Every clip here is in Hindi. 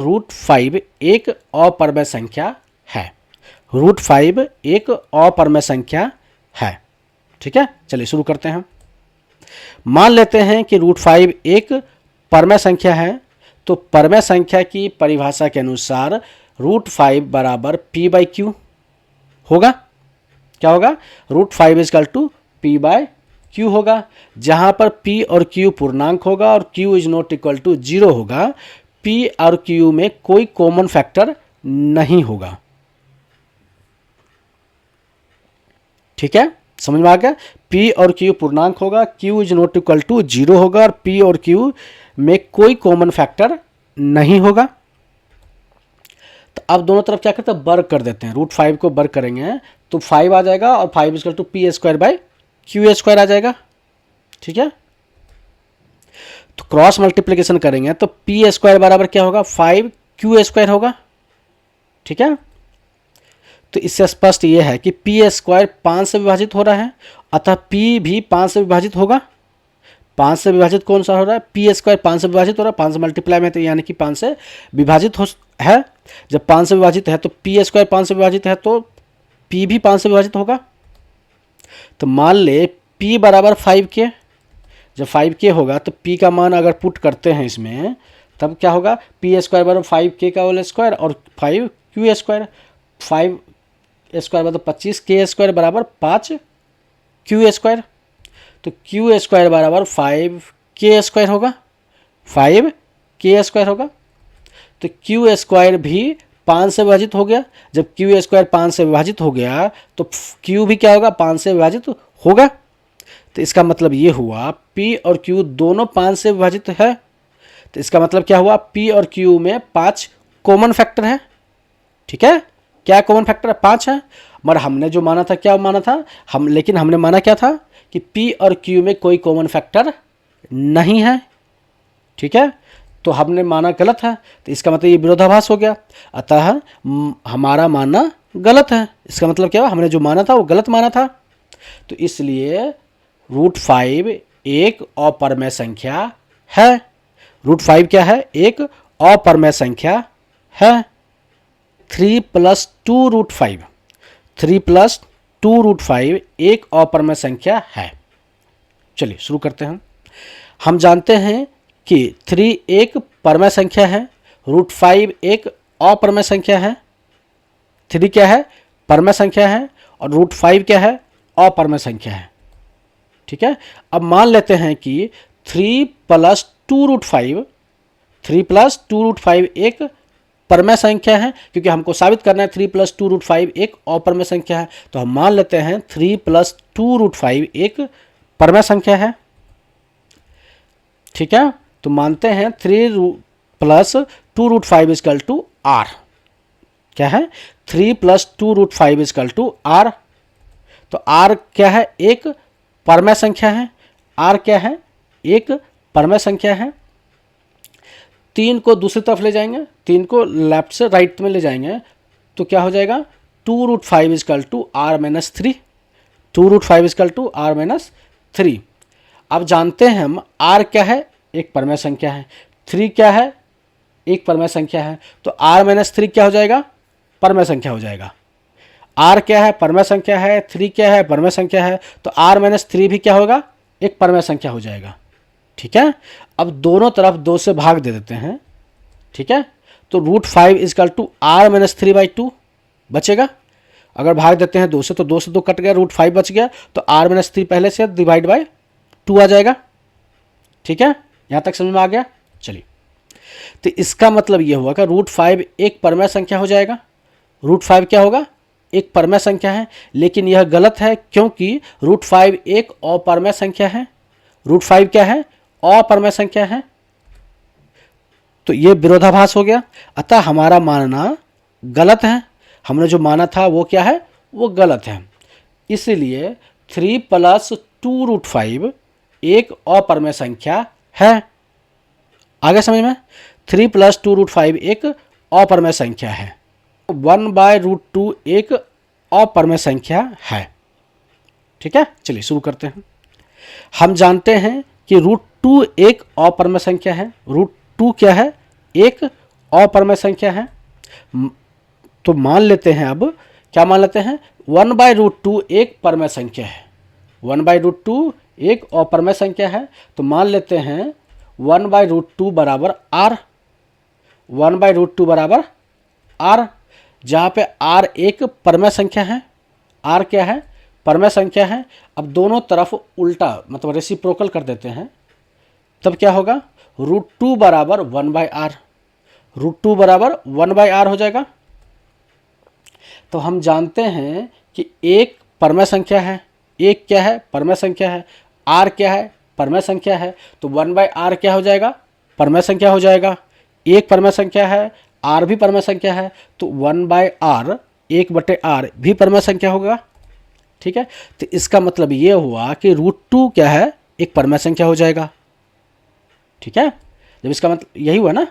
रूट 5 एक अपरमेय संख्या है। रूट 5 एक अपरमेय संख्या है। ठीक है, चलिए शुरू करते हैं। मान लेते हैं कि रूट 5 एक परमेय संख्या है, तो परमेय संख्या की परिभाषा के अनुसार रूट 5 बराबर पी बाई क्यू होगा। क्या होगा? Root 5 is equal to P by Q होगा, जहां पर p और q पूर्णांक होगा और q is not equal to 0 होगा। p और q में कोई कॉमन फैक्टर नहीं होगा। ठीक है, समझ में आ गया? p और q पूर्णांक होगा, q is not equal to 0 होगा और p और q में कोई कॉमन फैक्टर नहीं होगा। तो अब दोनों तरफ क्या करते हैं? वर्ग कर देते हैं। रूट 5 को वर्ग करेंगे तो 5 आ जाएगा और 5 is equal to P square by Q square आ जाएगा। ठीक है, तो क्रॉस मल्टीप्लिकेशन करेंगे तो पी स्क्वायर बराबर क्या होगा? 5 क्यू स्क्वायर होगा। ठीक है, तो इससे स्पष्ट ये है कि पी स्क्वायर 5 से विभाजित हो रहा है, अतः पी भी 5 से विभाजित होगा। 5 से विभाजित कौन सा हो रहा है? पी स्क्वायर 5 से विभाजित हो रहा है, 5 से मल्टीप्लाई में, तो यानी कि 5 से विभाजित है। जब 5 से विभाजित है तो पी स्क्वायर 5 से विभाजित है तो पी भी 5 से विभाजित होगा। तो मान ले p बराबर 5k। जब 5k होगा तो p का मान अगर पुट करते हैं इसमें, तब क्या होगा? पी स्क्वायर बराबर 5k का होल स्क्वायर और 5 क्यू स्क्वायर। 5 स्क्वायर मतलब 25, k स्क्वायर बराबर 5 क्यू स्क्वायर। तो क्यू स्क्वायर बराबर 5k स्क्वायर होगा, 5k स्क्वायर होगा। तो क्यू स्क्वायर भी 5 से विभाजित हो गया। जब क्यू स्क्वायर 5 से विभाजित हो गया तो क्यू भी क्या होगा? 5 से विभाजित होगा। तो इसका मतलब ये हुआ p और q दोनों 5 से विभाजित है। तो इसका मतलब क्या हुआ? p और q में 5 कॉमन फैक्टर है। ठीक है, क्या कॉमन फैक्टर है? 5 है। मगर हमने जो माना था, क्या माना था लेकिन हमने माना क्या था कि p और q में कोई कॉमन फैक्टर नहीं है। ठीक है, तो हमने माना गलत है, तो इसका मतलब ये विरोधाभास हो गया, अतः हमारा मानना गलत है। इसका मतलब क्या हुआ? हमने जो माना था वो गलत माना था। तो इसलिए रूट 5 एक अपरमेय संख्या है। रूट 5 क्या है? एक अपरमेय संख्या है। 3 + 2 रूट 5, 3 + 2 रूट 5 एक अपरमेय संख्या है। चलिए शुरू करते हैं। हम जानते हैं कि 3 एक परमेय संख्या है, रूट 5 एक अपरमेय संख्या है। 3 क्या है? परमेय संख्या है और रूट 5 क्या है? अपरमेय संख्या है। ठीक है, अब मान लेते हैं कि 3 + 2 रूट 5, 3 + 2 रूट 5 एक परमेय संख्या है, क्योंकि हमको साबित करना है 3 + 2 रूट 5 एक अपरमेय संख्या है। तो हम मान लेते हैं 3 + 2 रूट 5 एक परमेय संख्या है। ठीक है, तो मानते हैं 3 + 2 रूट 5 इजकल टू r। क्या है? 3 + 2 रूट 5 इजकल टू r। तो r क्या है? एक परमेय संख्या है। r क्या है? एक परमेय संख्या है। 3 को दूसरी तरफ ले जाएंगे, 3 को लेफ्ट से राइट में ले जाएंगे तो क्या हो जाएगा? 2 root 5 is equal to r - 3। 2 root 5 is equal to r - 3। अब जानते हैं हम r क्या है? एक परमेय संख्या है। 3 क्या है? एक परमेय संख्या है। तो r - 3 क्या हो जाएगा? परमेय संख्या हो जाएगा। r क्या है? परमेय संख्या है। 3 क्या है? परमेय संख्या है। तो r - 3 भी क्या होगा? एक परमेय संख्या हो जाएगा। ठीक है, अब दोनों तरफ 2 से भाग दे देते हैं। ठीक है, तो रूट 5 इजकल टू r - 3/2 बचेगा। अगर भाग देते हैं 2 से तो 2 से 2 कट गया, रूट 5 बच गया, तो r - 3 पहले से डिवाइड बाय 2 आ जाएगा। ठीक है, यहां तक समझ में आ गया? चलिए, तो इसका मतलब यह हुआ कि रूट 5 एक परमेय संख्या हो जाएगा। रूट 5 क्या होगा? एक परमेय संख्या है, लेकिन यह गलत है क्योंकि रूट 5 एक अपरमेय संख्या है। रूट 5 क्या है? अपरमेय संख्या है। तो यह विरोधाभास हो गया, अतः हमारा मानना गलत है। हमने जो माना था वो क्या है? वो गलत है। इसलिए 3 + 2 रूट 5 एक अपरमेय संख्या है। आगे समझ में? 3 + 2 रूट 5 एक अपरमेय संख्या है। 1/√2 एक अपरमेय संख्या है। ठीक है, चलिए शुरू करते हैं। हम जानते हैं कि √2 एक अपरमेय संख्या है। √2 क्या है? एक अपरमेय संख्या है। तो मान लेते हैं, अब क्या मान लेते हैं, 1/√2 एक परमेय संख्या है, 1/√2 एक अपरमेय संख्या है। तो मान लेते हैं 1/√2 बराबर r, 1/√2 बराबर r, जहाँ पे r एक परमेय संख्या है, r क्या है, परमेय संख्या है। अब दोनों तरफ उल्टा मतलब रेसिप्रोकल कर देते हैं, तब क्या होगा, √2 बराबर 1/r, √2 बराबर 1/r हो जाएगा। तो हम जानते हैं कि एक परमेय संख्या है, एक क्या है, परमेय संख्या है, r क्या है, परमेय संख्या है। तो 1/r क्या हो जाएगा, परमेय संख्या हो जाएगा। एक परमेय संख्या है, r भी परमेय संख्या है, तो 1/r 1/r भी परमेय संख्या होगा। ठीक है, तो इसका मतलब ये हुआ कि √2 क्या है, एक परमेय संख्या हो जाएगा। ठीक है, जब इसका मतलब यही हुआ ना।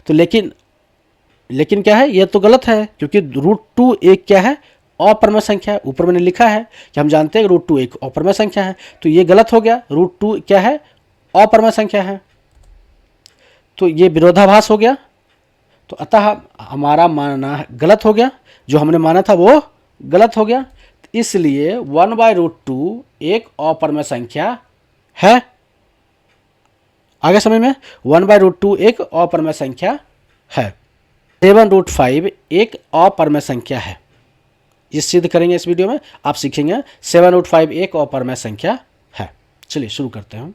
तो लेकिन क्या है, ये तो गलत है, क्योंकि √2 एक क्या है, अपरमेय संख्या है। ऊपर मैंने लिखा है कि हम जानते हैं कि √2 एक अपरमेय संख्या है, तो ये गलत हो गया, √2 क्या है, अपरमेय संख्या है। तो ये विरोधाभास हो गया, तो अतः हमारा मानना गलत हो गया, जो हमने माना था वो गलत हो गया। इसलिए 1/√2 एक अपरमेय संख्या है। आगे समय में 1/√2 एक अपरमेय संख्या है। 7√5 एक अपरमेय संख्या है। ये सिद्ध करेंगे इस वीडियो में, आप सीखेंगे 7√5 एक अपरमेय संख्या है। चलिए शुरू करते हैं।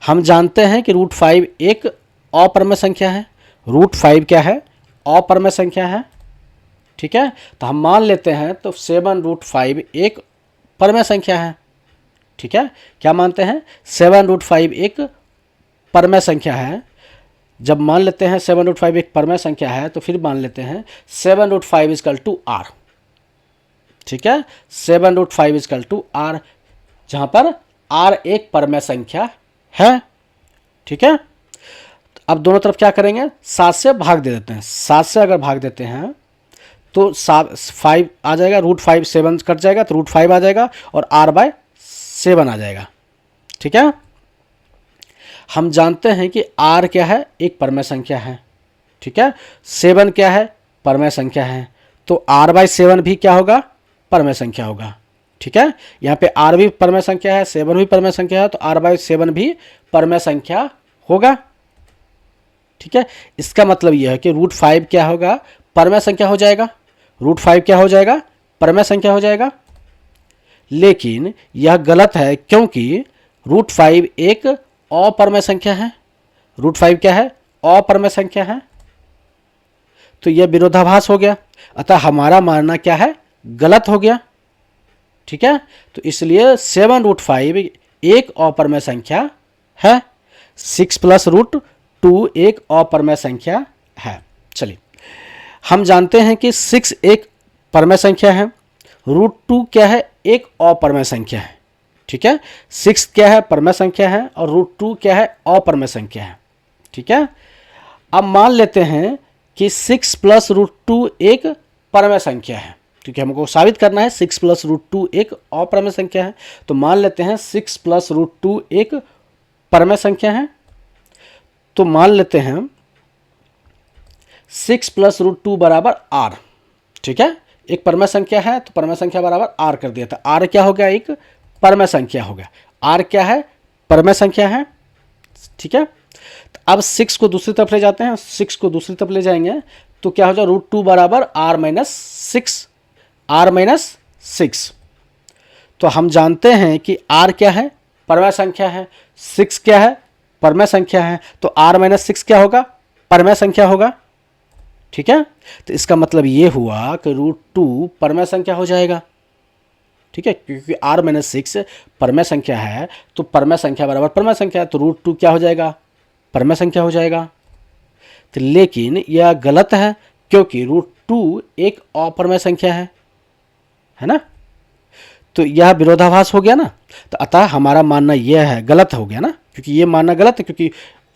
हम जानते हैं कि √5 एक अपरमेय संख्या है। √5 क्या है, अपरमेय संख्या है। ठीक है, तो हम मान लेते हैं, तो 7√5 एक परमेय संख्या है। ठीक है, क्या मानते हैं, 7√5 एक परमेय संख्या है। जब मान लेते हैं 7√5 एक परमेय संख्या है, तो फिर मान लेते हैं 7√5 इक्वल टू r। ठीक है, 7√5 इक्वल टू r, जहां पर r एक परमेय संख्या है। ठीक है, अब दोनों तरफ क्या करेंगे, 7 से भाग दे देते हैं। 7 से अगर भाग देते हैं तो 5 आ जाएगा, √5 7 कट जाएगा, तो √5 आ जाएगा और r/7 आ जाएगा। ठीक है, हम जानते हैं कि r क्या है, एक परमेय संख्या है। ठीक है, 7 क्या है, परमेय संख्या है, तो r/7 भी क्या होगा, परमेय संख्या होगा। ठीक है, यहाँ पे r भी परमेय संख्या है, 7 भी परमेय संख्या है, तो r/7 भी परमेय संख्या होगा। ठीक है, इसका मतलब यह है कि √5 क्या होगा, परमेय संख्या हो जाएगा। √5 क्या हो जाएगा, परमेय संख्या हो जाएगा। लेकिन यह गलत है, क्योंकि √5 एक अपरमेय संख्या है। √5 क्या है, अपरमेय संख्या है, तो यह विरोधाभास हो गया। अतः हमारा मानना क्या है, गलत हो गया। ठीक है, तो इसलिए 7√5 एक अपरमेय संख्या है। 6 + √2 एक अपरमेय संख्या है। चलिए, हम जानते हैं कि 6 एक परमेय संख्या है, √2 क्या है, एक अपरमेय संख्या है। ठीक है, 6 क्या है, परमेय संख्या है, और √2 क्या है, अपरमेय संख्या है। ठीक है, अब मान लेते हैं कि 6 + √2 एक परमेय संख्या है, क्योंकि हमको साबित करना है 6 + √2 एक अपरमेय संख्या है। तो मान लेते हैं 6 + √2 एक परमेय संख्या है। तो मान लेते हैं 6 + √2 बराबर r। ठीक है, एक परमेय संख्या है, तो परमेय संख्या बराबर r कर दिया था। r क्या हो गया, एक परमेय संख्या हो गया। r क्या है, परमेय संख्या है। ठीक है, तो अब 6 को दूसरी तरफ ले जाते हैं। 6 को दूसरी तरफ ले जाएंगे तो क्या हो जाए, √2 बराबर r-6, r-6। तो हम जानते हैं कि r क्या है, परमेय संख्या है, 6 क्या है, परमेय संख्या है, तो r-6 क्या होगा, परमेय संख्या होगा। ठीक है, तो इसका मतलब ये हुआ कि √2 परमेय संख्या हो जाएगा। ठीक है, क्योंकि r-6 परमेय संख्या है, तो परमेय संख्या बराबर परमेय संख्या है, तो √2 क्या हो जाएगा, परमेय संख्या हो जाएगा। तो लेकिन यह गलत है, क्योंकि √2 एक अपरमेय संख्या है ना। तो यह विरोधाभास हो गया ना। तो अतः हमारा मानना यह है, गलत हो गया ना, क्योंकि ये मानना गलत है, क्योंकि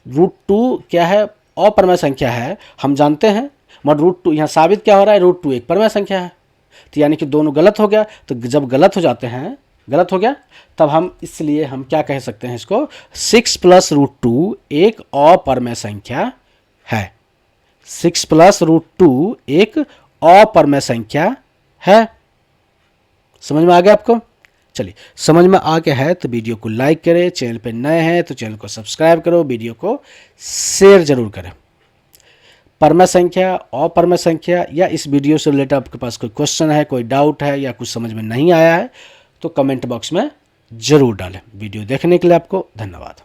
√2 क्या है, अपरमेय संख्या है, हम जानते हैं। मगर √2 यहाँ साबित क्या हो रहा है, √2 एक परमेय संख्या है, तो यानी कि दोनों गलत हो गया। तो जब गलत हो जाते हैं, गलत हो गया, तब हम इसलिए हम क्या कह सकते हैं इसको, 6 + √2 एक अपरमेय संख्या है। 6 प्लस रूट 2 एक अपरमेय संख्या है। समझ में आ गया आपको? चलिए, समझ में आ गया है तो वीडियो को लाइक करें, चैनल पे नए हैं तो चैनल को सब्सक्राइब करो, वीडियो को शेयर जरूर करें। परमेय संख्या, अपरमेय संख्या या इस वीडियो से रिलेटेड आपके पास कोई क्वेश्चन है, कोई डाउट है या कुछ समझ में नहीं आया है तो कमेंट बॉक्स में जरूर डालें। वीडियो देखने के लिए आपको धन्यवाद।